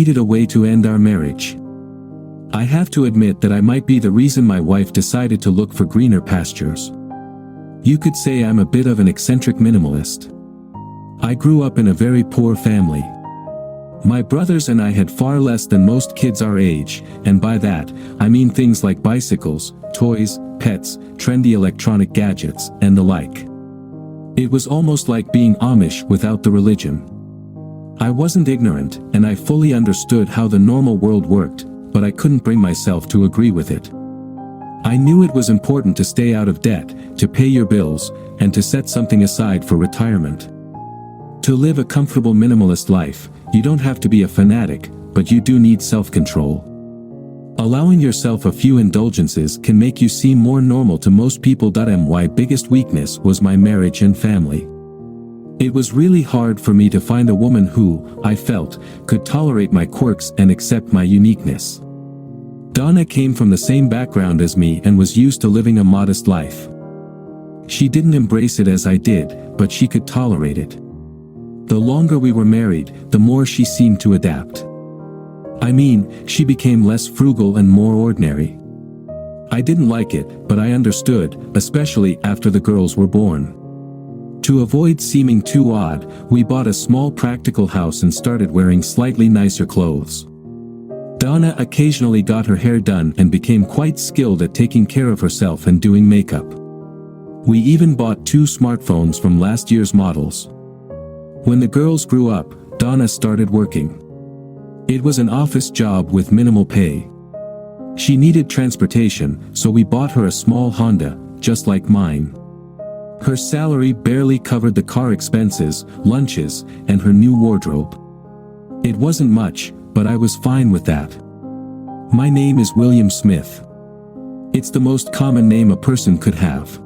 needed a way to end our marriage. I have to admit that I might be the reason my wife decided to look for greener pastures. You could say I'm a bit of an eccentric minimalist. I grew up in a very poor family. My brothers and I had far less than most kids our age, and by that, I mean things like bicycles, toys, pets, trendy electronic gadgets, and the like. It was almost like being Amish without the religion. I wasn't ignorant, and I fully understood how the normal world worked, but I couldn't bring myself to agree with it. I knew it was important to stay out of debt, to pay your bills, and to set something aside for retirement. To live a comfortable minimalist life, you don't have to be a fanatic, but you do need self-control. Allowing yourself a few indulgences can make you seem more normal to most people. My biggest weakness was my marriage and family. It was really hard for me to find a woman who, I felt, could tolerate my quirks and accept my uniqueness. Donna came from the same background as me and was used to living a modest life. She didn't embrace it as I did, but she could tolerate it. The longer we were married, the more she seemed to adapt. I mean, she became less frugal and more ordinary. I didn't like it, but I understood, especially after the girls were born. To avoid seeming too odd, we bought a small practical house and started wearing slightly nicer clothes. Donna occasionally got her hair done and became quite skilled at taking care of herself and doing makeup. We even bought 2 smartphones from last year's models. When the girls grew up, Donna started working. It was an office job with minimal pay. She needed transportation, so we bought her a small Honda, just like mine. Her salary barely covered the car expenses, lunches, and her new wardrobe. It wasn't much, but I was fine with that. My name is William Smith. It's the most common name a person could have.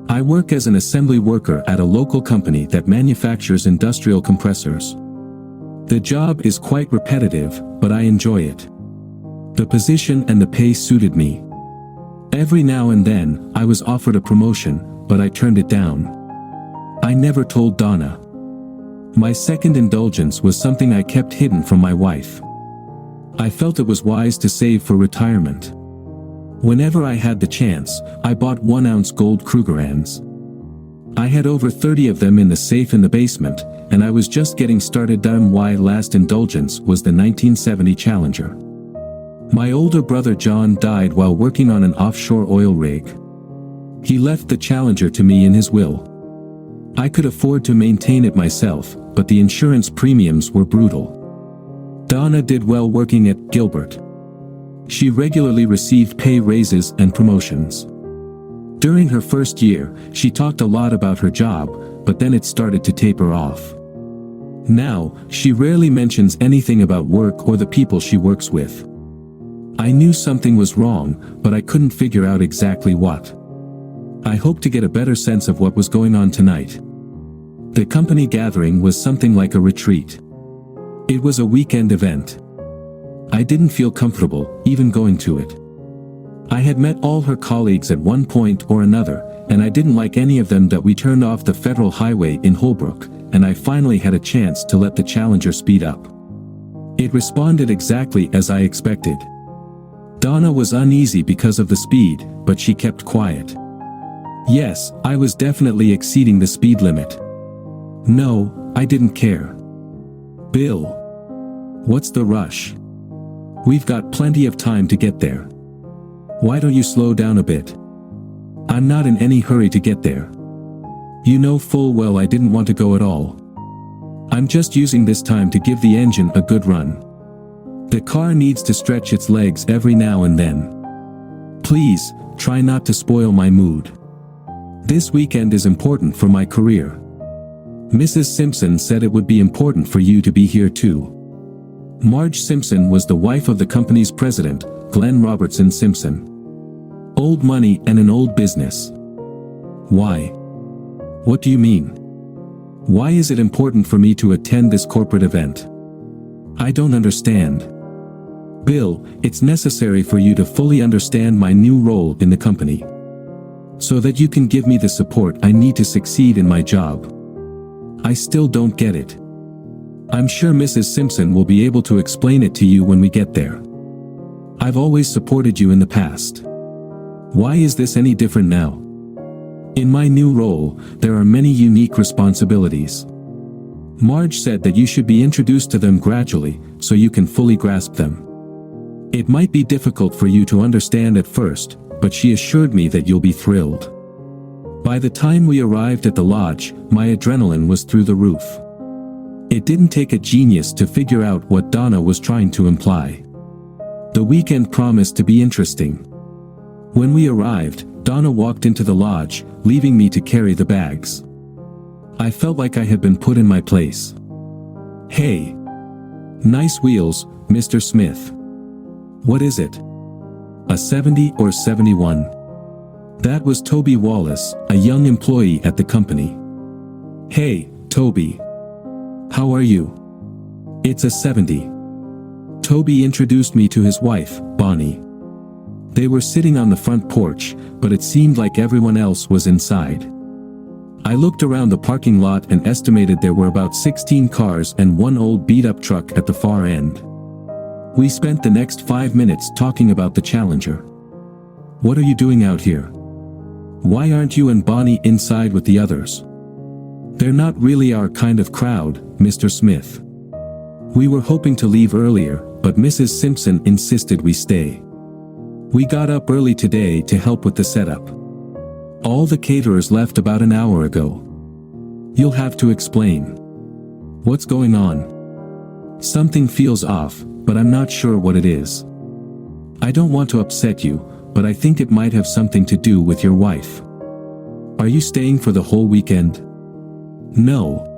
I work as an assembly worker at a local company that manufactures industrial compressors. The job is quite repetitive, but I enjoy it. The position and the pay suited me. Every now and then, I was offered a promotion, but I turned it down. I never told Donna. My second indulgence was something I kept hidden from my wife. I felt it was wise to save for retirement. Whenever I had the chance, I bought 1-ounce gold Krugerrands. I had over 30 of them in the safe in the basement, and I was just getting started. My last indulgence was the 1970 Challenger. My older brother John died while working on an offshore oil rig. He left the Challenger to me in his will. I could afford to maintain it myself, but the insurance premiums were brutal. Donna did well working at Gilbert. She regularly received pay raises and promotions. During her first year, she talked a lot about her job, but then it started to taper off. Now, she rarely mentions anything about work or the people she works with. I knew something was wrong, but I couldn't figure out exactly what. I hope to get a better sense of what was going on tonight. The company gathering was something like a retreat. It was a weekend event. I didn't feel comfortable, even going to it. I had met all her colleagues at one point or another, and I didn't like any of them. We turned off the federal highway in Holbrook, and I finally had a chance to let the Challenger speed up. It responded exactly as I expected. Donna was uneasy because of the speed, but she kept quiet. Yes, I was definitely exceeding the speed limit. No, I didn't care. Bill. What's the rush? We've got plenty of time to get there. Why don't you slow down a bit? I'm not in any hurry to get there. You know full well I didn't want to go at all. I'm just using this time to give the engine a good run. The car needs to stretch its legs every now and then. Please, try not to spoil my mood. This weekend is important for my career. Mrs. Simpson said it would be important for you to be here too. Marge Simpson was the wife of the company's president, Glenn Robertson Simpson. Old money and an old business. Why? What do you mean? Why is it important for me to attend this corporate event? I don't understand. Bill, it's necessary for you to fully understand my new role in the company, so that you can give me the support I need to succeed in my job. I still don't get it. I'm sure Mrs. Simpson will be able to explain it to you when we get there. I've always supported you in the past. Why is this any different now? In my new role, there are many unique responsibilities. Marge said that you should be introduced to them gradually, so you can fully grasp them. It might be difficult for you to understand at first, but she assured me that you'll be thrilled. By the time we arrived at the lodge, my adrenaline was through the roof. It didn't take a genius to figure out what Donna was trying to imply. The weekend promised to be interesting. When we arrived, Donna walked into the lodge, leaving me to carry the bags. I felt like I had been put in my place. Hey. Nice wheels, Mr. Smith. What is it? A 70 or 71? That was Toby Wallace, a young employee at the company. Hey, Toby. How are you? It's a 70. Toby introduced me to his wife, Bonnie. They were sitting on the front porch, but it seemed like everyone else was inside. I looked around the parking lot and estimated there were about 16 cars and one old beat-up truck at the far end. We spent the next 5 minutes talking about the Challenger. What are you doing out here? Why aren't you and Bonnie inside with the others? They're not really our kind of crowd, Mr. Smith. We were hoping to leave earlier, but Mrs. Simpson insisted we stay. We got up early today to help with the setup. All the caterers left about an hour ago. You'll have to explain. What's going on? Something feels off, but I'm not sure what it is. I don't want to upset you, but I think it might have something to do with your wife. Are you staying for the whole weekend? No.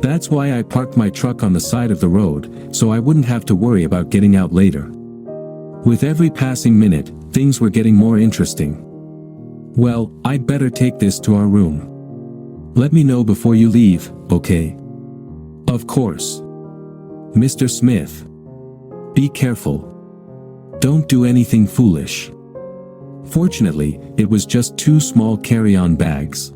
That's why I parked my truck on the side of the road, so I wouldn't have to worry about getting out later. With every passing minute, things were getting more interesting. Well, I'd better take this to our room. Let me know before you leave, okay? Of course. Mr. Smith. Be careful. Don't do anything foolish. Fortunately, it was just 2 small carry-on bags.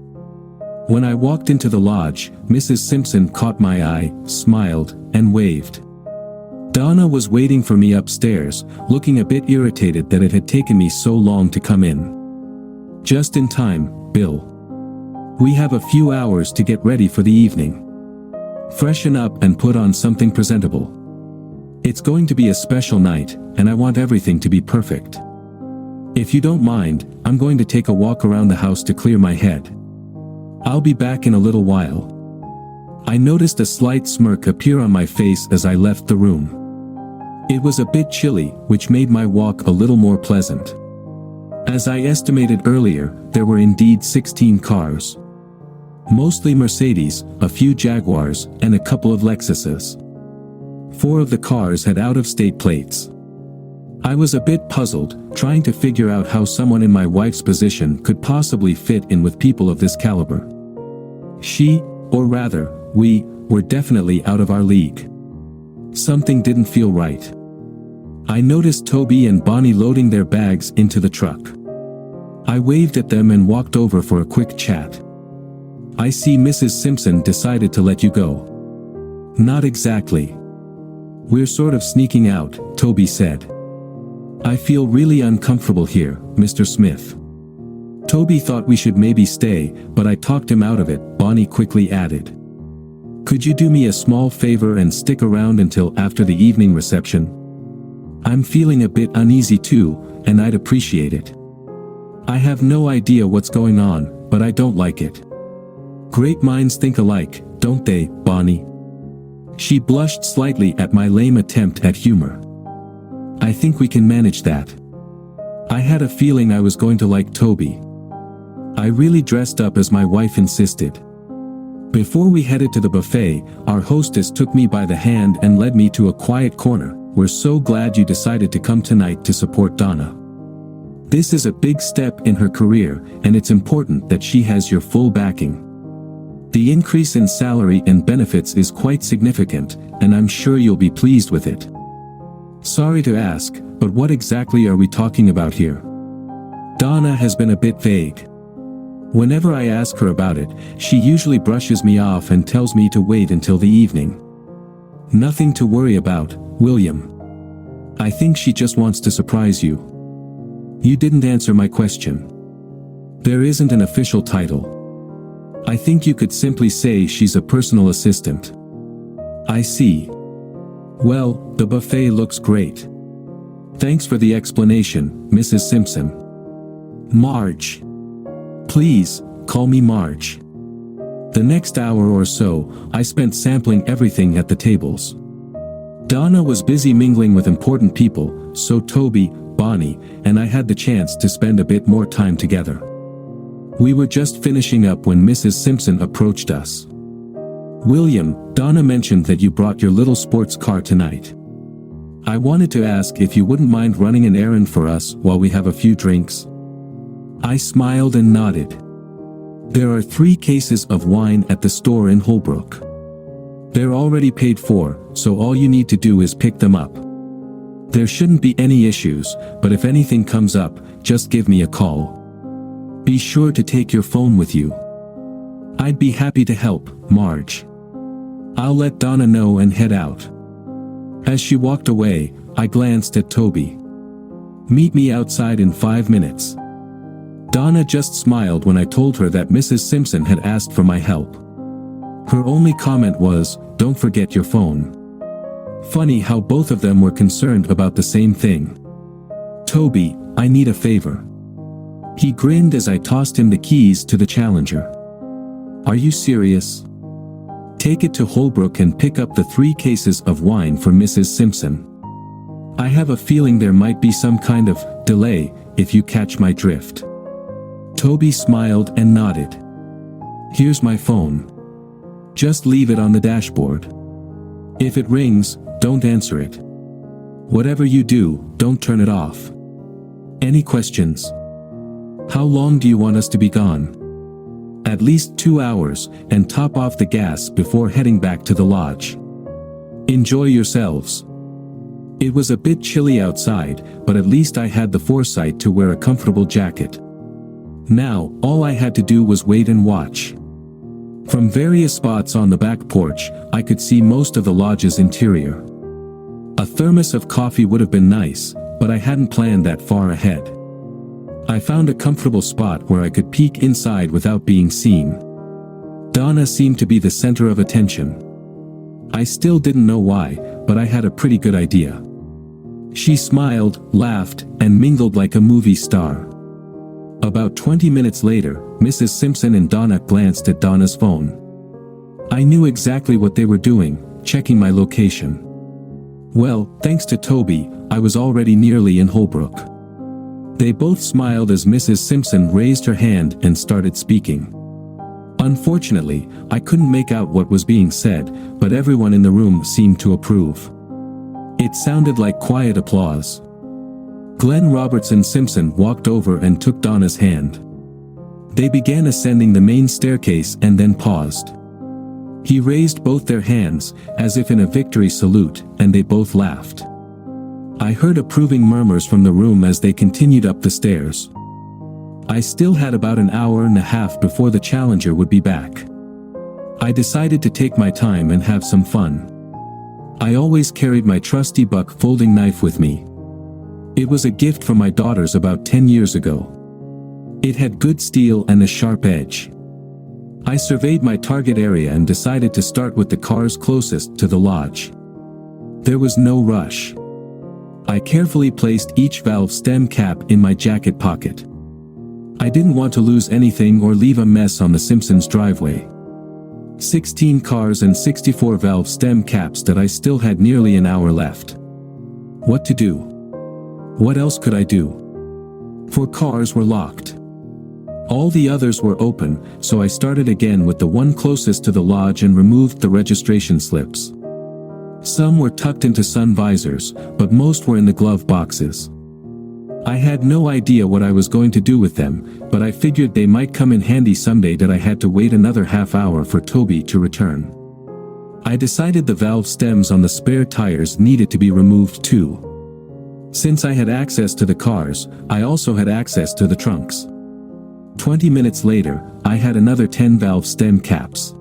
When I walked into the lodge, Mrs. Simpson caught my eye, smiled, and waved. Donna was waiting for me upstairs, looking a bit irritated that it had taken me so long to come in. Just in time, Bill. We have a few hours to get ready for the evening. Freshen up and put on something presentable. It's going to be a special night, and I want everything to be perfect. If you don't mind, I'm going to take a walk around the house to clear my head. I'll be back in a little while. I noticed a slight smirk appear on my face as I left the room. It was a bit chilly, which made my walk a little more pleasant. As I estimated earlier, there were indeed 16 cars. Mostly Mercedes, a few Jaguars, and a couple of Lexuses. 4 of the cars had out-of-state plates. I was a bit puzzled, trying to figure out how someone in my wife's position could possibly fit in with people of this caliber. She, or rather, we, were definitely out of our league. Something didn't feel right. I noticed Toby and Bonnie loading their bags into the truck. I waved at them and walked over for a quick chat. I see Mrs. Simpson decided to let you go. Not exactly. We're sort of sneaking out, Toby said. I feel really uncomfortable here, Mr. Smith. Toby thought we should maybe stay, but I talked him out of it, Bonnie quickly added. Could you do me a small favor and stick around until after the evening reception? I'm feeling a bit uneasy too, and I'd appreciate it. I have no idea what's going on, but I don't like it. Great minds think alike, don't they, Bonnie? She blushed slightly at my lame attempt at humor. I think we can manage that. I had a feeling I was going to like Toby. I really dressed up as my wife insisted. Before we headed to the buffet, our hostess took me by the hand and led me to a quiet corner. We're so glad you decided to come tonight to support Donna. This is a big step in her career, and it's important that she has your full backing. The increase in salary and benefits is quite significant, and I'm sure you'll be pleased with it. Sorry to ask, but what exactly are we talking about here? Donna has been a bit vague. Whenever I ask her about it, she usually brushes me off and tells me to wait until the evening. Nothing to worry about, William. I think she just wants to surprise you. You didn't answer my question. There isn't an official title. I think you could simply say she's a personal assistant. I see. Well, the buffet looks great. Thanks for the explanation, Mrs. Simpson. Marge. Please, call me Marge. The next hour or so, I spent sampling everything at the tables. Donna was busy mingling with important people, so Toby, Bonnie, and I had the chance to spend a bit more time together. We were just finishing up when Mrs. Simpson approached us. William, Donna mentioned that you brought your little sports car tonight. I wanted to ask if you wouldn't mind running an errand for us while we have a few drinks. I smiled and nodded. There are 3 cases of wine at the store in Holbrook. They're already paid for, so all you need to do is pick them up. There shouldn't be any issues, but if anything comes up, just give me a call. Be sure to take your phone with you. I'd be happy to help, Marge. I'll let Donna know and head out. As she walked away, I glanced at Toby. Meet me outside in 5 minutes. Donna just smiled when I told her that Mrs. Simpson had asked for my help. Her only comment was, "Don't forget your phone." Funny how both of them were concerned about the same thing. Toby, I need a favor. He grinned as I tossed him the keys to the Challenger. Are you serious? Take it to Holbrook and pick up the 3 cases of wine for Mrs. Simpson. I have a feeling there might be some kind of delay, if you catch my drift. Toby smiled and nodded. Here's my phone. Just leave it on the dashboard. If it rings, don't answer it. Whatever you do, don't turn it off. Any questions? How long do you want us to be gone? At least 2 hours, and top off the gas before heading back to the lodge. Enjoy yourselves. It was a bit chilly outside, but at least I had the foresight to wear a comfortable jacket. Now, all I had to do was wait and watch. From various spots on the back porch, I could see most of the lodge's interior. A thermos of coffee would have been nice, but I hadn't planned that far ahead. I found a comfortable spot where I could peek inside without being seen. Donna seemed to be the center of attention. I still didn't know why, but I had a pretty good idea. She smiled, laughed, and mingled like a movie star. About 20 minutes later, Mrs. Simpson and Donna glanced at Donna's phone. I knew exactly what they were doing, checking my location. Well, thanks to Toby, I was already nearly in Holbrook. They both smiled as Mrs. Simpson raised her hand and started speaking. Unfortunately, I couldn't make out what was being said, but everyone in the room seemed to approve. It sounded like quiet applause. Glenn Robertson Simpson walked over and took Donna's hand. They began ascending the main staircase and then paused. He raised both their hands, as if in a victory salute, and they both laughed. I heard approving murmurs from the room as they continued up the stairs. I still had about an hour and a half before the Challenger would be back. I decided to take my time and have some fun. I always carried my trusty buck folding knife with me. It was a gift from my daughters about 10 years ago. It had good steel and a sharp edge. I surveyed my target area and decided to start with the cars closest to the lodge. There was no rush. I carefully placed each valve stem cap in my jacket pocket. I didn't want to lose anything or leave a mess on the Simpsons' driveway. 16 cars and 64 valve stem caps that I still had nearly an hour left. What to do? What else could I do? 4 cars were locked. All the others were open, so I started again with the one closest to the lodge and removed the registration slips. Some were tucked into sun visors, but most were in the glove boxes. I had no idea what I was going to do with them, but I figured they might come in handy someday that I had to wait another half hour for Toby to return. I decided the valve stems on the spare tires needed to be removed too. Since I had access to the cars, I also had access to the trunks. 20 minutes later, I had another 10 valve stem caps.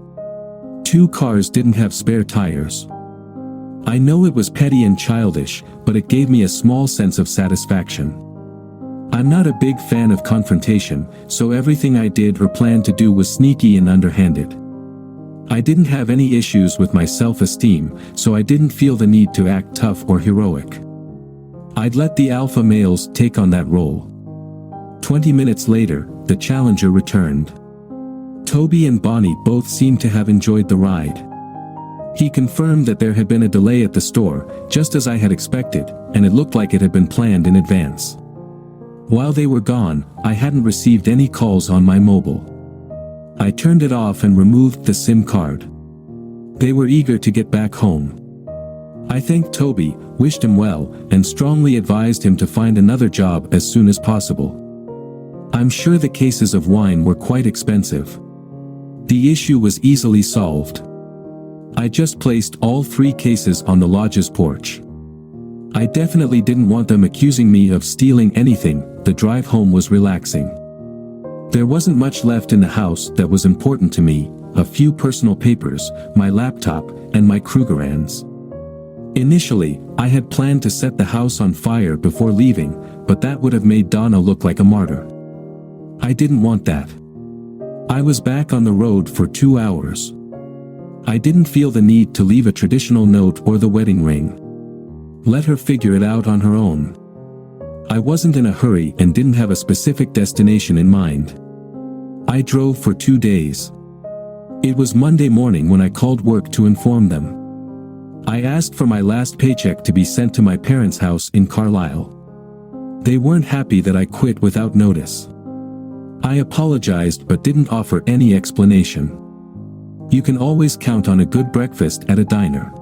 2 cars didn't have spare tires. I know it was petty and childish, but it gave me a small sense of satisfaction. I'm not a big fan of confrontation, so everything I did or planned to do was sneaky and underhanded. I didn't have any issues with my self-esteem, so I didn't feel the need to act tough or heroic. I'd let the alpha males take on that role. 20 minutes later, the challenger returned. Toby and Bonnie both seemed to have enjoyed the ride. He confirmed that there had been a delay at the store, just as I had expected, and it looked like it had been planned in advance. While they were gone, I hadn't received any calls on my mobile. I turned it off and removed the SIM card. They were eager to get back home. I thanked Toby, wished him well, and strongly advised him to find another job as soon as possible. I'm sure the cases of wine were quite expensive. The issue was easily solved. I just placed all 3 cases on the lodge's porch. I definitely didn't want them accusing me of stealing anything. The drive home was relaxing. There wasn't much left in the house that was important to me: a few personal papers, my laptop, and my Krugerrands. Initially, I had planned to set the house on fire before leaving, but that would have made Donna look like a martyr. I didn't want that. I was back on the road for 2 hours. I didn't feel the need to leave a traditional note or the wedding ring. Let her figure it out on her own. I wasn't in a hurry and didn't have a specific destination in mind. I drove for 2 days. It was Monday morning when I called work to inform them. I asked for my last paycheck to be sent to my parents' house in Carlisle. They weren't happy that I quit without notice. I apologized but didn't offer any explanation. You can always count on a good breakfast at a diner.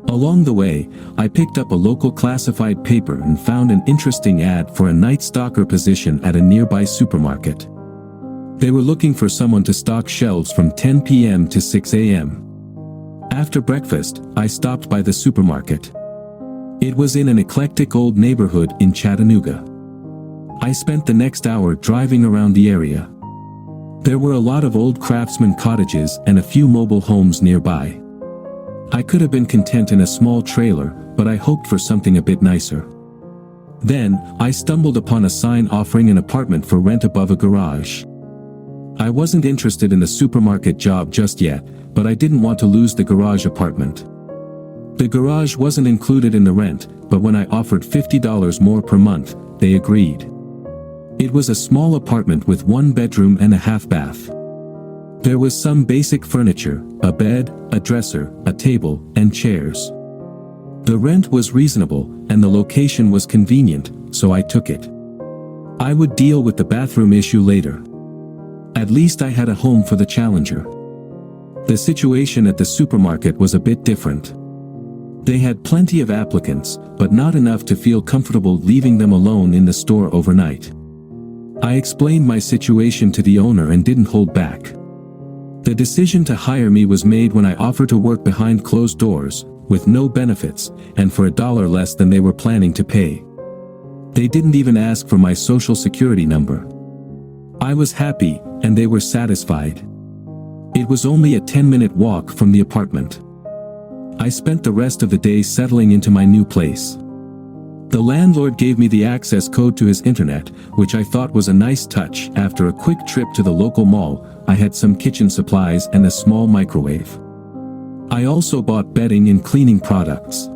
Along the way, I picked up a local classified paper and found an interesting ad for a night stalker position at a nearby supermarket. They were looking for someone to stock shelves from 10 p.m. to 6 a.m. After breakfast, I stopped by the supermarket. It was in an eclectic old neighborhood in Chattanooga. I spent the next hour driving around the area. There were a lot of old craftsman cottages and a few mobile homes nearby. I could have been content in a small trailer, but I hoped for something a bit nicer. Then, I stumbled upon a sign offering an apartment for rent above a garage. I wasn't interested in the supermarket job just yet, but I didn't want to lose the garage apartment. The garage wasn't included in the rent, but when I offered $50 more per month, they agreed. It was a small apartment with 1 bedroom and a half bath. There was some basic furniture, a bed, a dresser, a table, and chairs. The rent was reasonable, and the location was convenient, so I took it. I would deal with the bathroom issue later. At least I had a home for the challenger. The situation at the supermarket was a bit different. They had plenty of applicants, but not enough to feel comfortable leaving them alone in the store overnight. I explained my situation to the owner and didn't hold back. The decision to hire me was made when I offered to work behind closed doors, with no benefits, and for $1 less than they were planning to pay. They didn't even ask for my social security number. I was happy, and they were satisfied. It was only a 10-minute walk from the apartment. I spent the rest of the day settling into my new place. The landlord gave me the access code to his internet, which I thought was a nice touch. After a quick trip to the local mall, I had some kitchen supplies and a small microwave. I also bought bedding and cleaning products.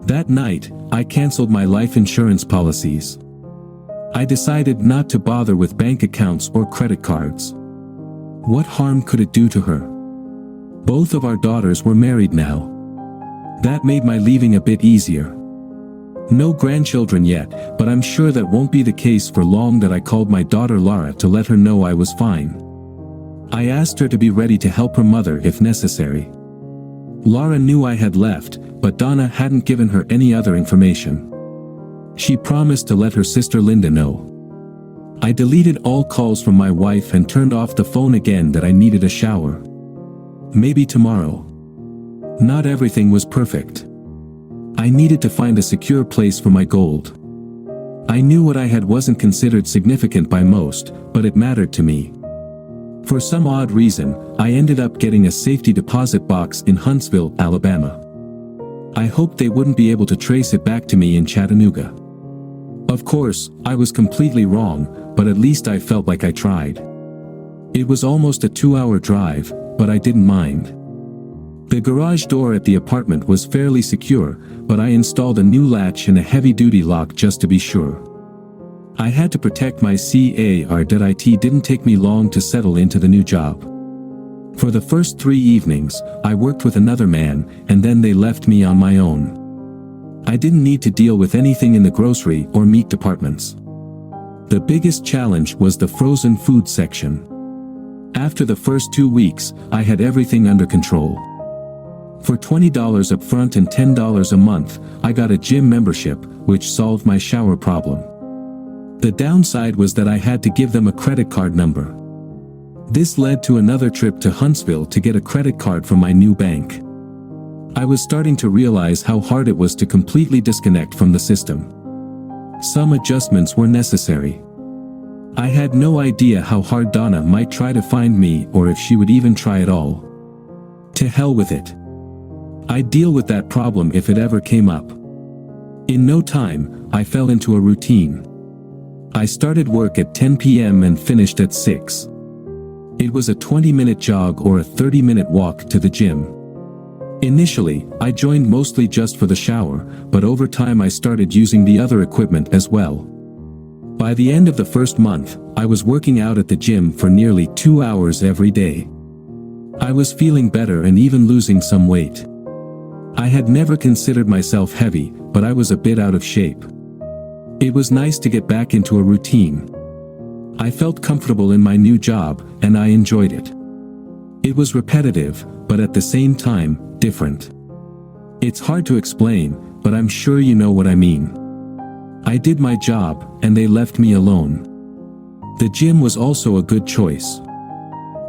That night, I canceled my life insurance policies. I decided not to bother with bank accounts or credit cards. What harm could it do to her? Both of our daughters were married now. That made my leaving a bit easier. No grandchildren yet, but I'm sure that won't be the case for long. That I called my daughter Laura to let her know I was fine. I asked her to be ready to help her mother if necessary. Laura knew I had left, but Donna hadn't given her any other information. She promised to let her sister Linda know. I deleted all calls from my wife and turned off the phone again. That I needed a shower. Maybe tomorrow. Not everything was perfect. I needed to find a secure place for my gold. I knew what I had wasn't considered significant by most, but it mattered to me. For some odd reason, I ended up getting a safety deposit box in Huntsville, Alabama. I hoped they wouldn't be able to trace it back to me in Chattanooga. Of course, I was completely wrong, but at least I felt like I tried. It was almost a 2-hour drive, but I didn't mind. The garage door at the apartment was fairly secure, but I installed a new latch and a heavy-duty lock just to be sure. I had to protect my AITA. Didn't take me long to settle into the new job. For the first 3 evenings, I worked with another man, and then they left me on my own. I didn't need to deal with anything in the grocery or meat departments. The biggest challenge was the frozen food section. After the first 2 weeks, I had everything under control. For $20 up front and $10 a month, I got a gym membership, which solved my shower problem. The downside was that I had to give them a credit card number. This led to another trip to Huntsville to get a credit card from my new bank. I was starting to realize how hard it was to completely disconnect from the system. Some adjustments were necessary. I had no idea how hard Donna might try to find me or if she would even try at all. To hell with it. I'd deal with that problem if it ever came up. In no time, I fell into a routine. I started work at 10 p.m. and finished at 6. It was a 20-minute jog or a 30-minute walk to the gym. Initially, I joined mostly just for the shower, but over time I started using the other equipment as well. By the end of the first month, I was working out at the gym for nearly 2 hours every day. I was feeling better and even losing some weight. I had never considered myself heavy, but I was a bit out of shape. It was nice to get back into a routine. I felt comfortable in my new job, and I enjoyed it. It was repetitive, but at the same time, different. It's hard to explain, but I'm sure you know what I mean. I did my job, and they left me alone. The gym was also a good choice.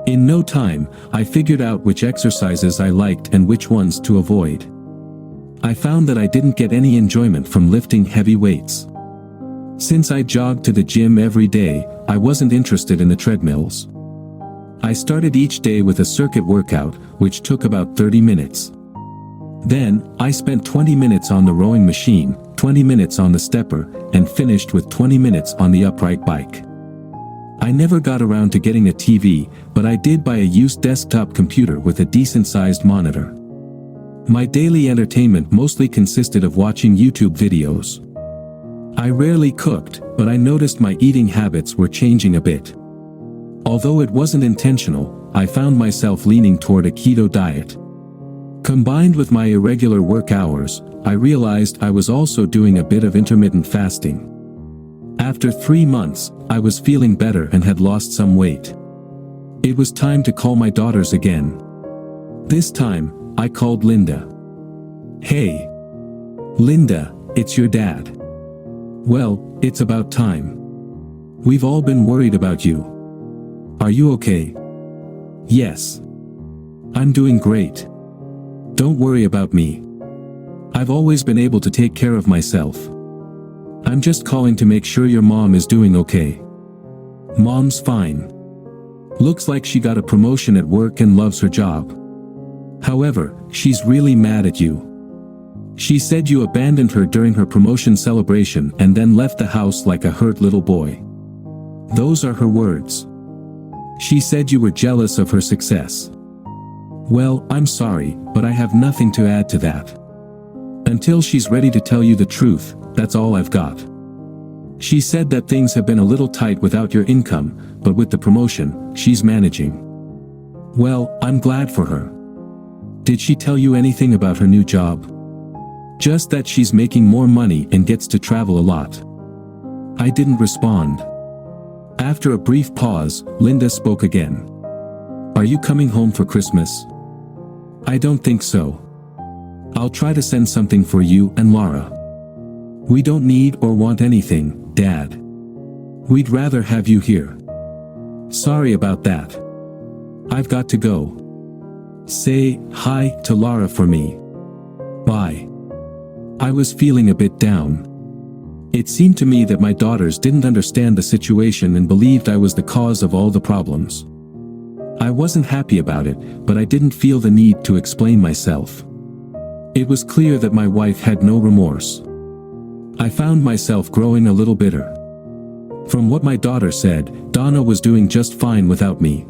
In no time, I figured out which exercises I liked and which ones to avoid. I found that I didn't get any enjoyment from lifting heavy weights. Since I jogged to the gym every day, I wasn't interested in the treadmills. I started each day with a circuit workout, which took about 30 minutes. Then, I spent 20 minutes on the rowing machine, 20 minutes on the stepper, and finished with 20 minutes on the upright bike. I never got around to getting a TV, but I did buy a used desktop computer with a decent-sized monitor. My daily entertainment mostly consisted of watching YouTube videos. I rarely cooked, but I noticed my eating habits were changing a bit. Although it wasn't intentional, I found myself leaning toward a keto diet. Combined with my irregular work hours, I realized I was also doing a bit of intermittent fasting. After 3 months, I was feeling better and had lost some weight. It was time to call my daughters again. This time, I called Linda. "Hey. Linda, it's your dad. Well, it's about time. We've all been worried about you. Are you okay?" "Yes. I'm doing great. Don't worry about me. I've always been able to take care of myself. I'm just calling to make sure your mom is doing okay." "Mom's fine. Looks like she got a promotion at work and loves her job. However, she's really mad at you. She said you abandoned her during her promotion celebration and then left the house like a hurt little boy. Those are her words. She said you were jealous of her success." "Well, I'm sorry, but I have nothing to add to that. Until she's ready to tell you the truth, that's all I've got. She said that things have been a little tight without your income, but with the promotion, she's managing." "Well, I'm glad for her. Did she tell you anything about her new job?" "Just that she's making more money and gets to travel a lot." I didn't respond. After a brief pause, Linda spoke again. "Are you coming home for Christmas?" "I don't think so. I'll try to send something for you and Laura. We don't need or want anything, Dad. We'd rather have you here. Sorry about that. I've got to go. Say hi to Laura for me. Bye." I was feeling a bit down. It seemed to me that my daughters didn't understand the situation and believed I was the cause of all the problems. I wasn't happy about it, but I didn't feel the need to explain myself. It was clear that my wife had no remorse. I found myself growing a little bitter. From what my daughter said, Donna was doing just fine without me.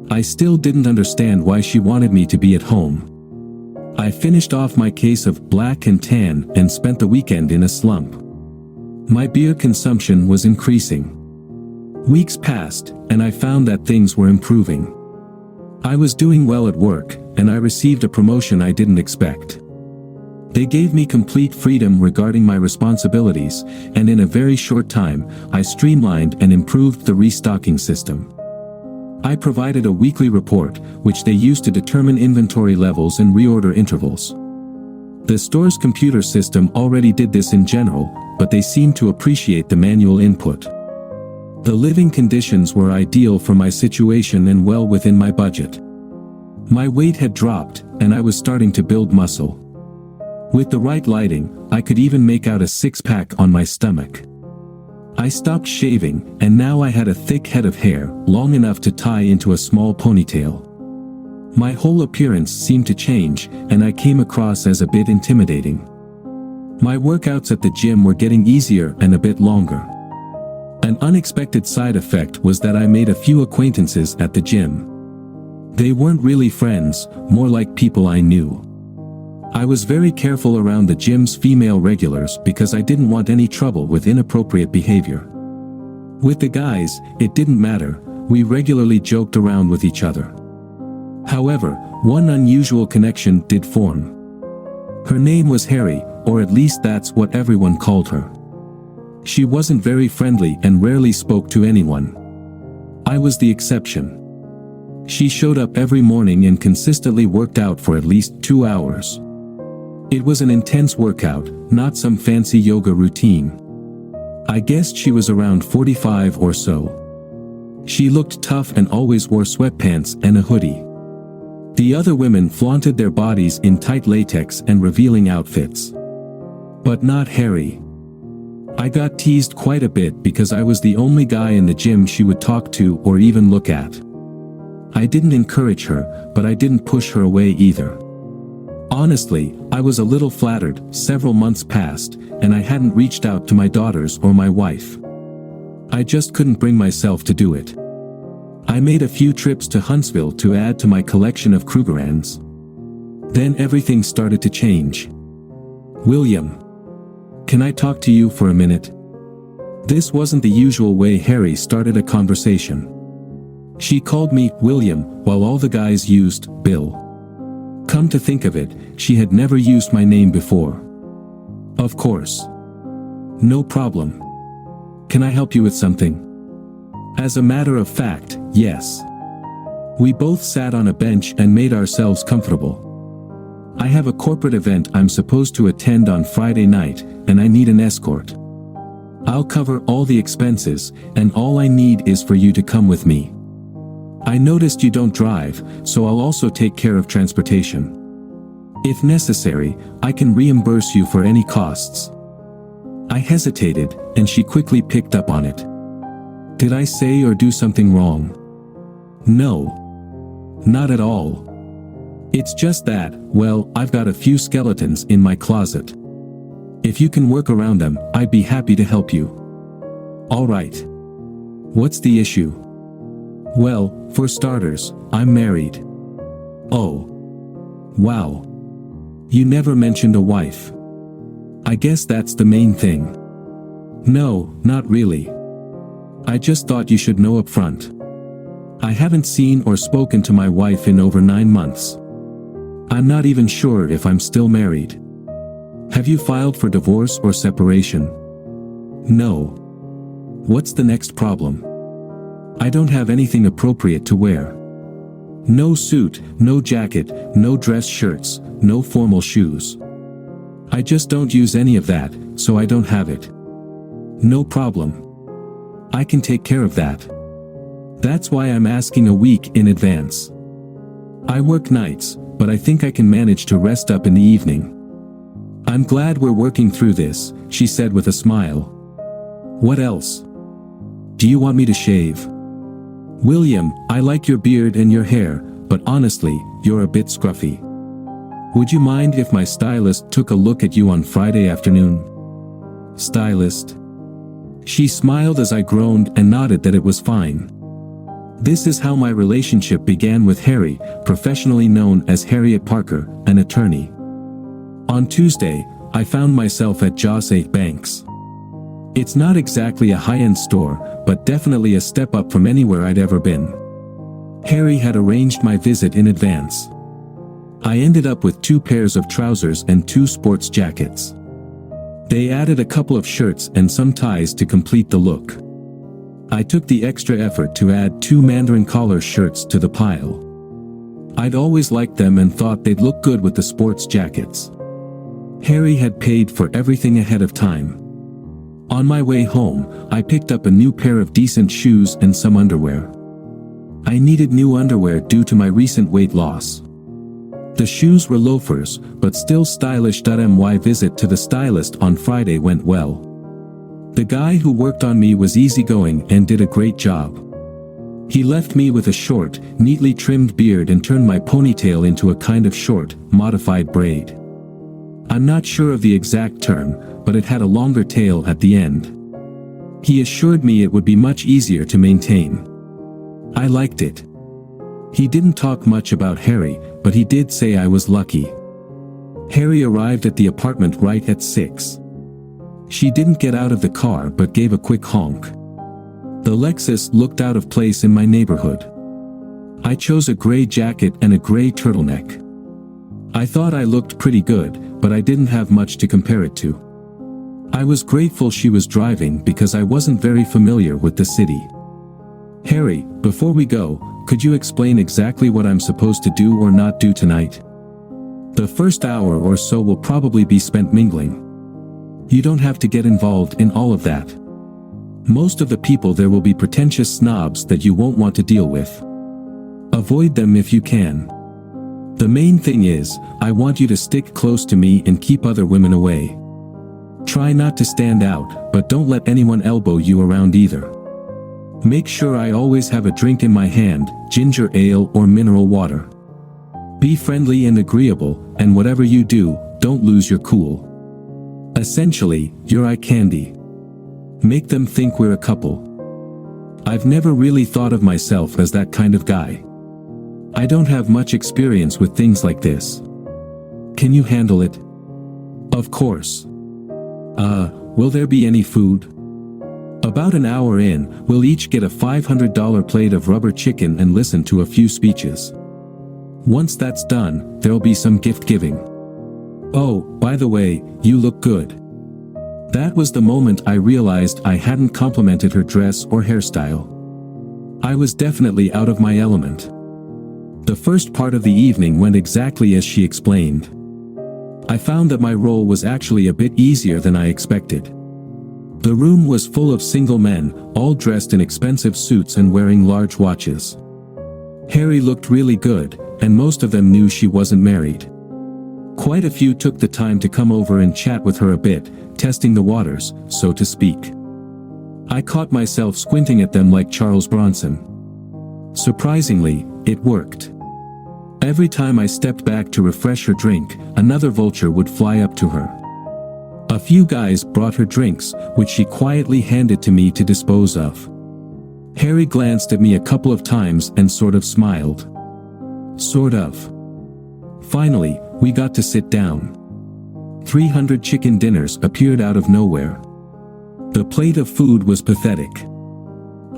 I still didn't understand why she wanted me to be at home. I finished off my case of black and tan and spent the weekend in a slump. My beer consumption was increasing. Weeks passed, and I found that things were improving. I was doing well at work, and I received a promotion I didn't expect. They gave me complete freedom regarding my responsibilities, and in a very short time, I streamlined and improved the restocking system. I provided a weekly report, which they used to determine inventory levels and reorder intervals. The store's computer system already did this in general, but they seemed to appreciate the manual input. The living conditions were ideal for my situation and well within my budget. My weight had dropped, and I was starting to build muscle. With the right lighting, I could even make out a six-pack on my stomach. I stopped shaving, and now I had a thick head of hair, long enough to tie into a small ponytail. My whole appearance seemed to change, and I came across as a bit intimidating. My workouts at the gym were getting easier and a bit longer. An unexpected side effect was that I made a few acquaintances at the gym. They weren't really friends, more like people I knew. I was very careful around the gym's female regulars because I didn't want any trouble with inappropriate behavior. With the guys, it didn't matter, we regularly joked around with each other. However, one unusual connection did form. Her name was Harry, or at least that's what everyone called her. She wasn't very friendly and rarely spoke to anyone. I was the exception. She showed up every morning and consistently worked out for at least 2 hours. It was an intense workout, not some fancy yoga routine. I guessed she was around 45 or so. She looked tough and always wore sweatpants and a hoodie. The other women flaunted their bodies in tight latex and revealing outfits. But not Harry. I got teased quite a bit because I was the only guy in the gym she would talk to or even look at. I didn't encourage her, but I didn't push her away either. Honestly, I was a little flattered. Several months passed, and I hadn't reached out to my daughters or my wife. I just couldn't bring myself to do it. I made a few trips to Huntsville to add to my collection of Krugerrands. Then everything started to change. "William, can I talk to you for a minute?" This wasn't the usual way Harry started a conversation. She called me William, while all the guys used Bill. Come to think of it, she had never used my name before. Of course. No problem. Can I help you with something? As a matter of fact, yes. We both sat on a bench and made ourselves comfortable. I have a corporate event I'm supposed to attend on Friday night, and I need an escort. I'll cover all the expenses, and all I need is for you to come with me. I noticed you don't drive, so I'll also take care of transportation. If necessary, I can reimburse you for any costs. I hesitated, and she quickly picked up on it. Did I say or do something wrong? No. Not at all. It's just that, well, I've got a few skeletons in my closet. If you can work around them, I'd be happy to help you. All right. What's the issue? Well, for starters, I'm married. Oh. Wow. You never mentioned a wife. I guess that's the main thing. No, not really. I just thought you should know up front. I haven't seen or spoken to my wife in over 9 months. I'm not even sure if I'm still married. Have you filed for divorce or separation? No. What's the next problem? I don't have anything appropriate to wear. No suit, no jacket, no dress shirts, no formal shoes. I just don't use any of that, so I don't have it. No problem. I can take care of that. That's why I'm asking a week in advance. I work nights, but I think I can manage to rest up in the evening. I'm glad we're working through this, she said with a smile. What else? Do you want me to shave? William, I like your beard and your hair, but honestly, you're a bit scruffy. Would you mind if my stylist took a look at you on Friday afternoon? Stylist? She smiled as I groaned and nodded that it was fine. This is how my relationship began with Harry, professionally known as Harriet Parker, an attorney. On Tuesday, I found myself at Joss 8 Banks. It's not exactly a high-end store, but definitely a step up from anywhere I'd ever been. Harry had arranged my visit in advance. I ended up with 2 pairs of trousers and 2 sports jackets. They added a couple of shirts and some ties to complete the look. I took the extra effort to add 2 Mandarin collar shirts to the pile. I'd always liked them and thought they'd look good with the sports jackets. Harry had paid for everything ahead of time. On my way home, I picked up a new pair of decent shoes and some underwear. I needed new underwear due to my recent weight loss. The shoes were loafers, but still stylish. My visit to the stylist on Friday went well. The guy who worked on me was easygoing and did a great job. He left me with a short, neatly trimmed beard and turned my ponytail into a kind of short, modified braid. I'm not sure of the exact term, but it had a longer tail at the end. He assured me it would be much easier to maintain. I liked it. He didn't talk much about Harry, but he did say I was lucky. Harry arrived at the apartment right at 6. She didn't get out of the car but gave a quick honk. The Lexus looked out of place in my neighborhood. I chose a gray jacket and a gray turtleneck. I thought I looked pretty good, but I didn't have much to compare it to. I was grateful she was driving because I wasn't very familiar with the city. Harry, before we go, could you explain exactly what I'm supposed to do or not do tonight? The first hour or so will probably be spent mingling. You don't have to get involved in all of that. Most of the people there will be pretentious snobs that you won't want to deal with. Avoid them if you can. The main thing is, I want you to stick close to me and keep other women away. Try not to stand out, but don't let anyone elbow you around either. Make sure I always have a drink in my hand, ginger ale or mineral water. Be friendly and agreeable, and whatever you do, don't lose your cool. Essentially, you're eye candy. Make them think we're a couple. I've never really thought of myself as that kind of guy. I don't have much experience with things like this. Can you handle it? Of course. Will there be any food? About an hour in, we'll each get a $500 plate of rubber chicken and listen to a few speeches. Once that's done, there'll be some gift giving. Oh, by the way, you look good. That was the moment I realized I hadn't complimented her dress or hairstyle. I was definitely out of my element. The first part of the evening went exactly as she explained. I found that my role was actually a bit easier than I expected. The room was full of single men, all dressed in expensive suits and wearing large watches. Harry looked really good, and most of them knew she wasn't married. Quite a few took the time to come over and chat with her a bit, testing the waters, so to speak. I caught myself squinting at them like Charles Bronson. Surprisingly, it worked. Every time I stepped back to refresh her drink, another vulture would fly up to her. A few guys brought her drinks, which she quietly handed to me to dispose of. Harry glanced at me a couple of times and sort of smiled. Sort of. Finally, we got to sit down. 300 chicken dinners appeared out of nowhere. The plate of food was pathetic.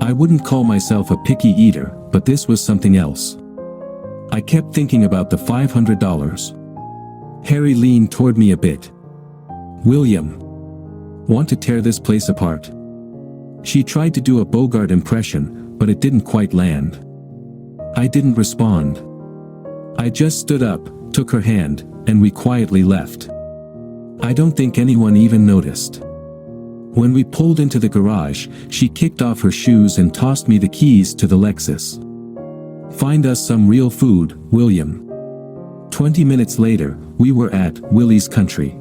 I wouldn't call myself a picky eater, but this was something else. I kept thinking about the $500. Harry leaned toward me a bit. William. Want to tear this place apart? She tried to do a Bogart impression, but it didn't quite land. I didn't respond. I just stood up, took her hand, and we quietly left. I don't think anyone even noticed. When we pulled into the garage, she kicked off her shoes and tossed me the keys to the Lexus. Find us some real food, William. 20 minutes later, we were at Willie's Country.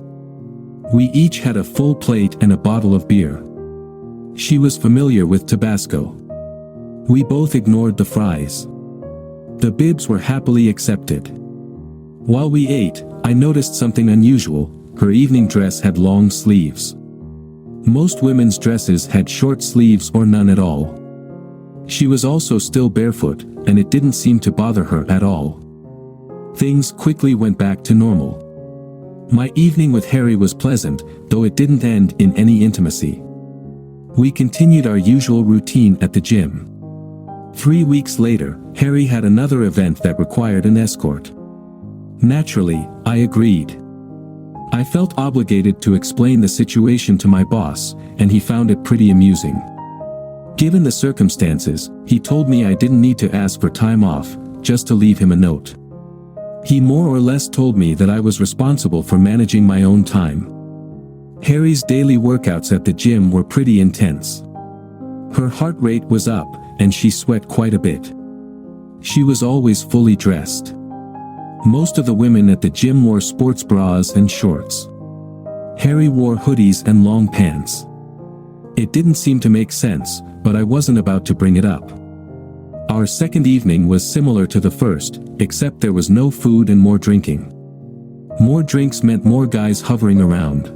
We each had a full plate and a bottle of beer. She was familiar with Tabasco. We both ignored the fries. The bibs were happily accepted. While we ate, I noticed something unusual. Her evening dress had long sleeves. Most women's dresses had short sleeves or none at all. She was also still barefoot, and it didn't seem to bother her at all. Things quickly went back to normal. My evening with Harry was pleasant, though it didn't end in any intimacy. We continued our usual routine at the gym. 3 weeks later, Harry had another event that required an escort. Naturally, I agreed. I felt obligated to explain the situation to my boss, and he found it pretty amusing. Given the circumstances, he told me I didn't need to ask for time off, just to leave him a note. He more or less told me that I was responsible for managing my own time. Harry's daily workouts at the gym were pretty intense. Her heart rate was up, and she sweat quite a bit. She was always fully dressed. Most of the women at the gym wore sports bras and shorts. Harry wore hoodies and long pants. It didn't seem to make sense, but I wasn't about to bring it up. Our second evening was similar to the first, except there was no food and more drinking. More drinks meant more guys hovering around.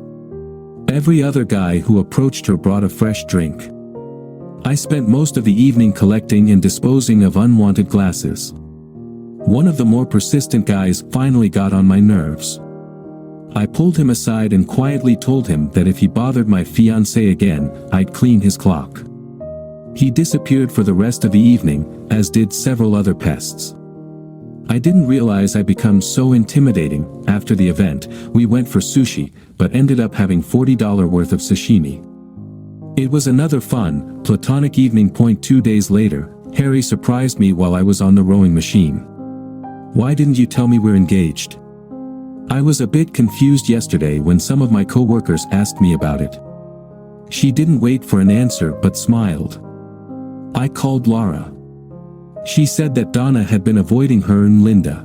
Every other guy who approached her brought a fresh drink. I spent most of the evening collecting and disposing of unwanted glasses. One of the more persistent guys finally got on my nerves. I pulled him aside and quietly told him that if he bothered my fiancée again, I'd clean his clock. He disappeared for the rest of the evening, as did several other pests. I didn't realize I'd become so intimidating. After the event, we went for sushi, but ended up having $40 worth of sashimi. It was another fun, platonic evening. 2 days later, Harry surprised me while I was on the rowing machine. "Why didn't you tell me we're engaged?" I was a bit confused yesterday when some of my co-workers asked me about it. She didn't wait for an answer but smiled. I called Laura. She said that Donna had been avoiding her and Linda.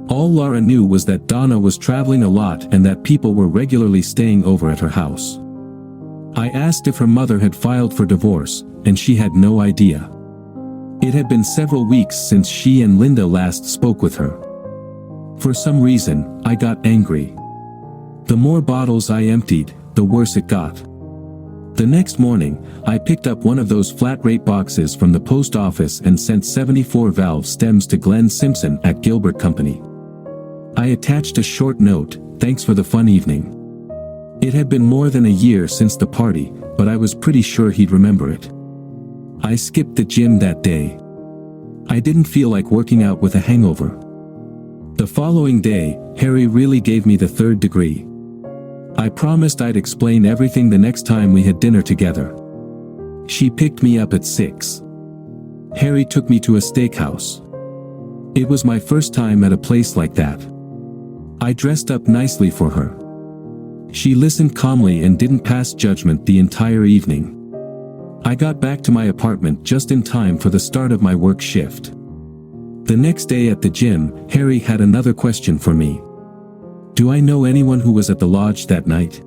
All Laura knew was that Donna was traveling a lot and that people were regularly staying over at her house. I asked if her mother had filed for divorce, and she had no idea. It had been several weeks since she and Linda last spoke with her. For some reason, I got angry. The more bottles I emptied, the worse it got. The next morning, I picked up one of those flat-rate boxes from the post office and sent 74 valve stems to Glenn Simpson at Gilbert Company. I attached a short note, "Thanks for the fun evening." It had been more than a year since the party, but I was pretty sure he'd remember it. I skipped the gym that day. I didn't feel like working out with a hangover. The following day, Harry really gave me the third degree. I promised I'd explain everything the next time we had dinner together. She picked me up at 6. Harry took me to a steakhouse. It was my first time at a place like that. I dressed up nicely for her. She listened calmly and didn't pass judgment the entire evening. I got back to my apartment just in time for the start of my work shift. The next day at the gym, Harry had another question for me. Do I know anyone who was at the lodge that night?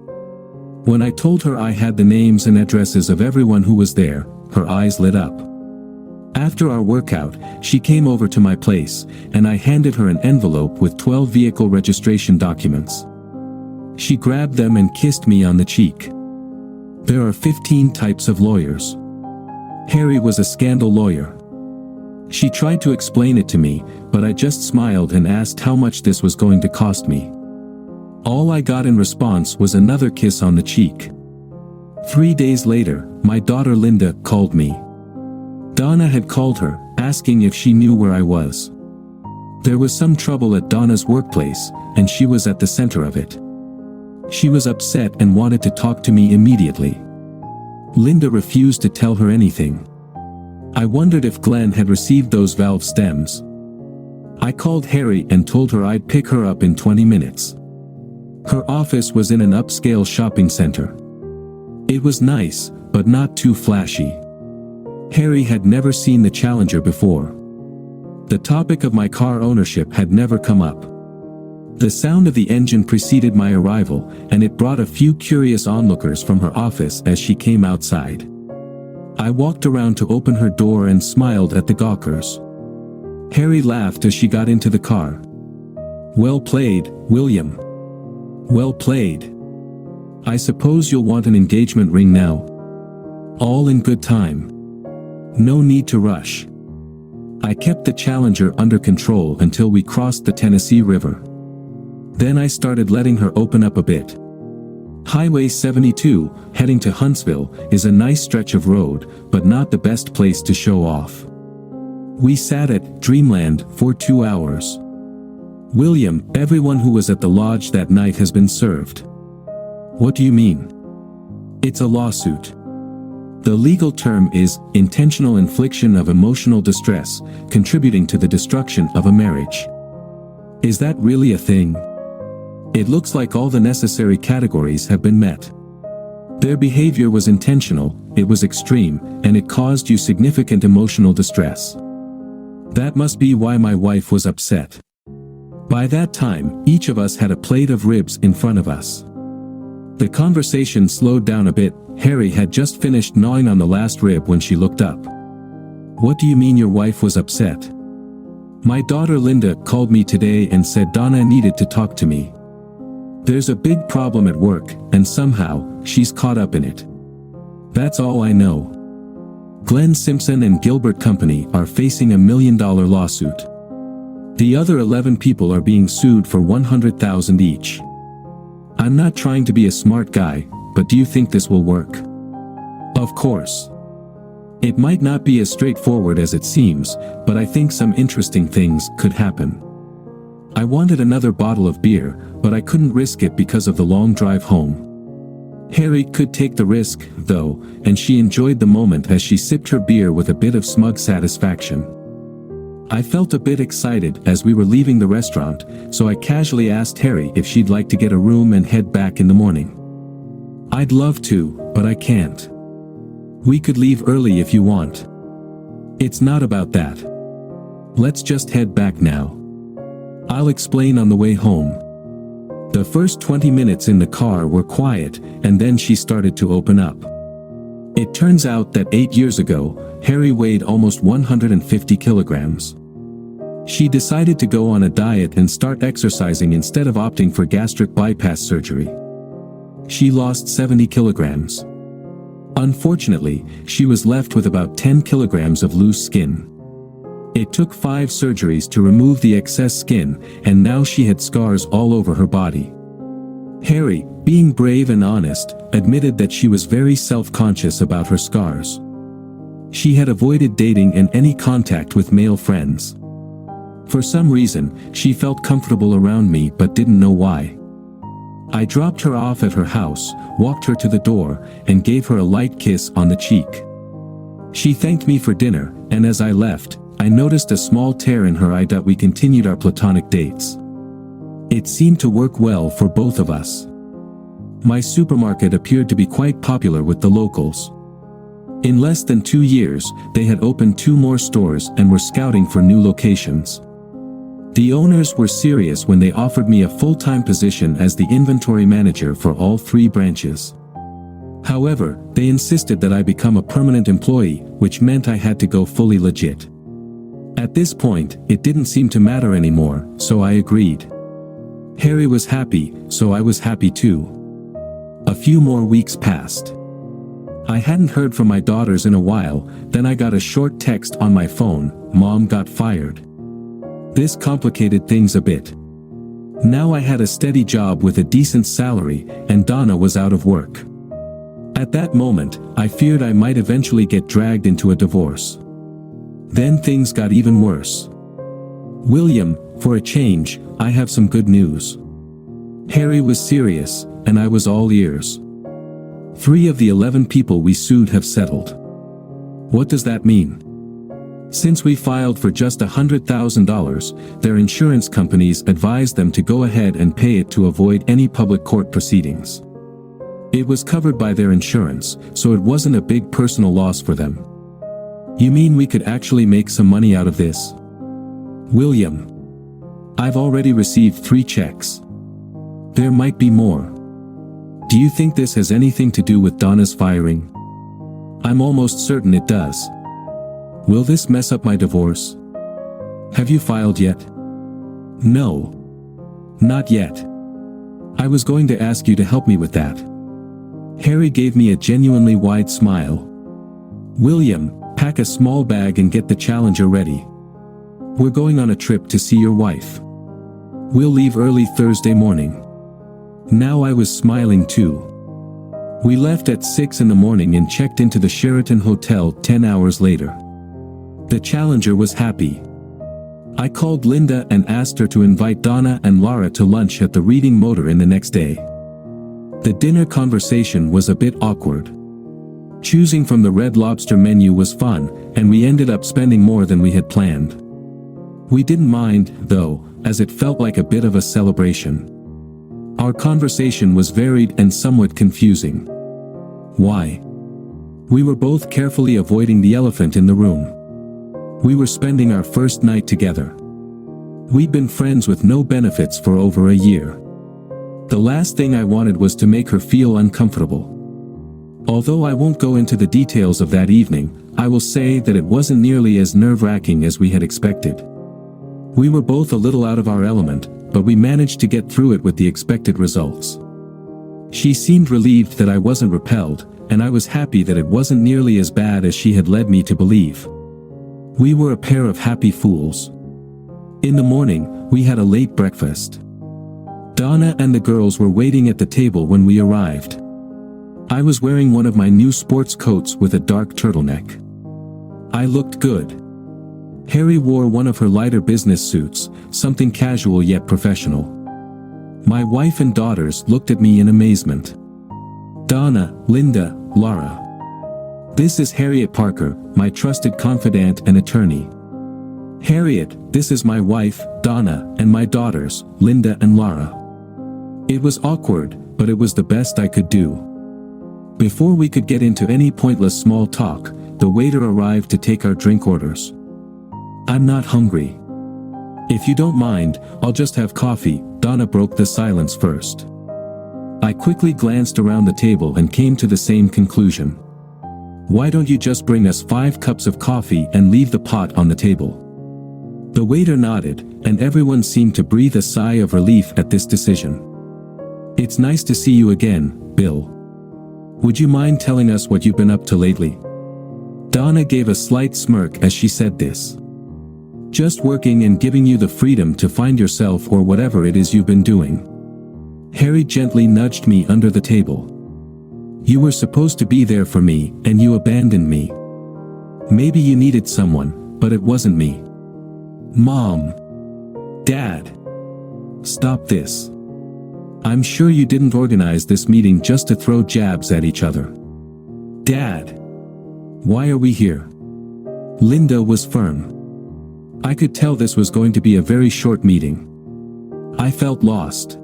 When I told her I had the names and addresses of everyone who was there, her eyes lit up. After our workout, she came over to my place, and I handed her an envelope with 12 vehicle registration documents. She grabbed them and kissed me on the cheek. There are 15 types of lawyers. Harry was a scandal lawyer. She tried to explain it to me, but I just smiled and asked how much this was going to cost me. All I got in response was another kiss on the cheek. 3 days later, my daughter Linda called me. Donna had called her, asking if she knew where I was. There was some trouble at Donna's workplace, and she was at the center of it. She was upset and wanted to talk to me immediately. Linda refused to tell her anything. I wondered if Glenn had received those valve stems. I called Harry and told her I'd pick her up in 20 minutes. Her office was in an upscale shopping center. It was nice, but not too flashy. Harry had never seen the Challenger before. The topic of my car ownership had never come up. The sound of the engine preceded my arrival, and it brought a few curious onlookers from her office as she came outside. I walked around to open her door and smiled at the gawkers. Harry laughed as she got into the car. Well played, William. Well played. I suppose you'll want an engagement ring now. All in good time. No need to rush. I kept the Challenger under control until we crossed the Tennessee River. Then I started letting her open up a bit. Highway 72, heading to Huntsville, is a nice stretch of road, but not the best place to show off. We sat at Dreamland for 2 hours. William, everyone who was at the lodge that night has been served. What do you mean? It's a lawsuit. The legal term is intentional infliction of emotional distress, contributing to the destruction of a marriage. Is that really a thing? It looks like all the necessary categories have been met. Their behavior was intentional, it was extreme, and it caused you significant emotional distress. That must be why my wife was upset. By that time, each of us had a plate of ribs in front of us. The conversation slowed down a bit. Harry had just finished gnawing on the last rib when she looked up. What do you mean your wife was upset? My daughter Linda called me today and said Donna needed to talk to me. There's a big problem at work, and somehow, she's caught up in it. That's all I know. Glenn Simpson and Gilbert Company are facing $1 million lawsuit. The other 11 people are being sued for $100,000 each. I'm not trying to be a smart guy, but do you think this will work? Of course. It might not be as straightforward as it seems, but I think some interesting things could happen. I wanted another bottle of beer, but I couldn't risk it because of the long drive home. Harry could take the risk, though, and she enjoyed the moment as she sipped her beer with a bit of smug satisfaction. I felt a bit excited as we were leaving the restaurant, so I casually asked Harry if she'd like to get a room and head back in the morning. I'd love to, but I can't. We could leave early if you want. It's not about that. Let's just head back now. I'll explain on the way home. The first 20 minutes in the car were quiet, and then she started to open up. It turns out that 8 years ago, Harry weighed almost 150 kilograms. She decided to go on a diet and start exercising instead of opting for gastric bypass surgery. She lost 70 kilograms. Unfortunately, she was left with about 10 kilograms of loose skin. It took 5 surgeries to remove the excess skin, and now she had scars all over her body. Harry, being brave and honest, admitted that she was very self-conscious about her scars. She had avoided dating and any contact with male friends. For some reason, she felt comfortable around me but didn't know why. I dropped her off at her house, walked her to the door, and gave her a light kiss on the cheek. She thanked me for dinner, and as I left, I noticed a small tear in her eye that we continued our platonic dates. It seemed to work well for both of us. My supermarket appeared to be quite popular with the locals. In less than 2 years, they had opened 2 more stores and were scouting for new locations. The owners were serious when they offered me a full-time position as the inventory manager for all 3 branches. However, they insisted that I become a permanent employee, which meant I had to go fully legit. At this point, it didn't seem to matter anymore, so I agreed. Harry was happy, so I was happy too. A few more weeks passed. I hadn't heard from my daughters in a while, then I got a short text on my phone, "Mom got fired." This complicated things a bit. Now I had a steady job with a decent salary, and Donna was out of work. At that moment, I feared I might eventually get dragged into a divorce. Then things got even worse. "William, for a change, I have some good news." Harry was serious, and I was all ears. 3 of the 11 people we sued have settled. What does that mean? Since we filed for just $100,000, their insurance companies advised them to go ahead and pay it to avoid any public court proceedings. It was covered by their insurance, so it wasn't a big personal loss for them. You mean we could actually make some money out of this? William. I've already received 3 checks. There might be more. Do you think this has anything to do with Donna's firing? I'm almost certain it does. Will this mess up my divorce? Have you filed yet? No. Not yet. I was going to ask you to help me with that. Harry gave me a genuinely wide smile. William, pack a small bag and get the Challenger ready. We're going on a trip to see your wife. We'll leave early Thursday morning. Now I was smiling too. We left at 6 in the morning and checked into the Sheraton Hotel 10 hours later. The Challenger was happy. I called Linda and asked her to invite Donna and Laura to lunch at the Reading Motor Inn the next day. The dinner conversation was a bit awkward. Choosing from the Red Lobster menu was fun, and we ended up spending more than we had planned. We didn't mind, though, as it felt like a bit of a celebration. Our conversation was varied and somewhat confusing. Why? We were both carefully avoiding the elephant in the room. We were spending our first night together. We'd been friends with no benefits for over a year. The last thing I wanted was to make her feel uncomfortable. Although I won't go into the details of that evening, I will say that it wasn't nearly as nerve-wracking as we had expected. We were both a little out of our element, but we managed to get through it with the expected results. She seemed relieved that I wasn't repelled, and I was happy that it wasn't nearly as bad as she had led me to believe. We were a pair of happy fools. In the morning, we had a late breakfast. Donna and the girls were waiting at the table when we arrived. I was wearing one of my new sports coats with a dark turtleneck. I looked good. Harry wore one of her lighter business suits, something casual yet professional. My wife and daughters looked at me in amazement. Donna, Linda, Laura. This is Harriet Parker, my trusted confidant and attorney. Harriet, this is my wife, Donna, and my daughters, Linda and Laura. It was awkward, but it was the best I could do. Before we could get into any pointless small talk, the waiter arrived to take our drink orders. I'm not hungry. If you don't mind, I'll just have coffee, Donna broke the silence first. I quickly glanced around the table and came to the same conclusion. Why don't you just bring us 5 cups of coffee and leave the pot on the table? The waiter nodded, and everyone seemed to breathe a sigh of relief at this decision. It's nice to see you again, Bill. Would you mind telling us what you've been up to lately? Donna gave a slight smirk as she said this. Just working and giving you the freedom to find yourself or whatever it is you've been doing. Harry gently nudged me under the table. You were supposed to be there for me, and you abandoned me. Maybe you needed someone, but it wasn't me. Mom. Dad. Stop this. I'm sure you didn't organize this meeting just to throw jabs at each other. Dad. Why are we here? Linda was firm. I could tell this was going to be a very short meeting. I felt lost.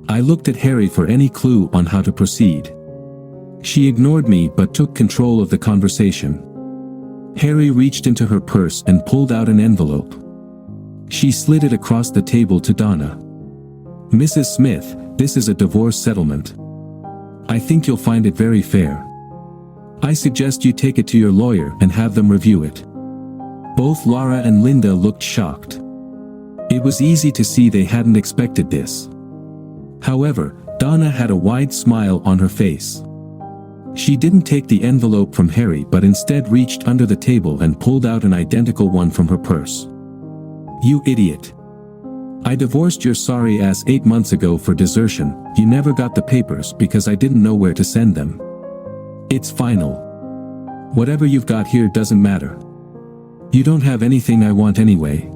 I looked at Harry for any clue on how to proceed. She ignored me but took control of the conversation. Harry reached into her purse and pulled out an envelope. She slid it across the table to Donna. Mrs. Smith, this is a divorce settlement. I think you'll find it very fair. I suggest you take it to your lawyer and have them review it. Both Laura and Linda looked shocked. It was easy to see they hadn't expected this. However, Donna had a wide smile on her face. She didn't take the envelope from Harry but instead reached under the table and pulled out an identical one from her purse. You idiot. I divorced your sorry ass 8 months ago for desertion. You never got the papers because I didn't know where to send them. It's final. Whatever you've got here doesn't matter. You don't have anything I want anyway.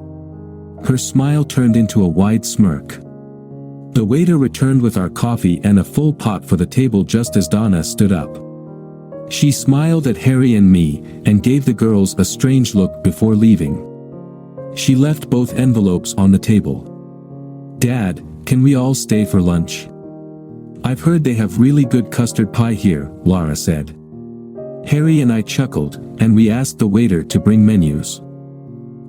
Her smile turned into a wide smirk. The waiter returned with our coffee and a full pot for the table just as Donna stood up. She smiled at Harry and me and gave the girls a strange look before leaving. She left both envelopes on the table. Dad, can we all stay for lunch? I've heard they have really good custard pie here, Laura said. Harry and I chuckled, and we asked the waiter to bring menus.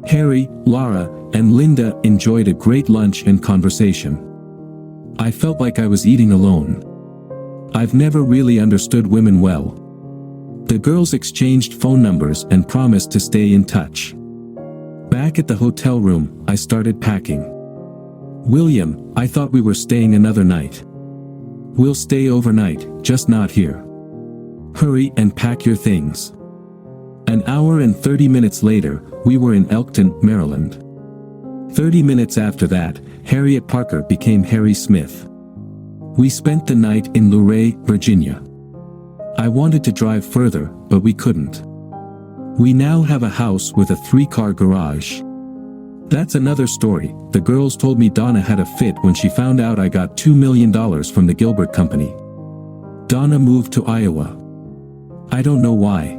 Harry, Laura, and Linda enjoyed a great lunch and conversation. I felt like I was eating alone. I've never really understood women well. The girls exchanged phone numbers and promised to stay in touch. Back at the hotel room, I started packing. William, I thought we were staying another night. We'll stay overnight, just not here. Hurry and pack your things. An hour and 30 minutes later, we were in Elkton, Maryland. 30 minutes after that, Harriet Parker became Harry Smith. We spent the night in Luray, Virginia. I wanted to drive further, but we couldn't. We now have a house with a 3-car garage. That's another story. The girls told me Donna had a fit when she found out I got $2 million from the Gilbert Company. Donna moved to Iowa. I don't know why.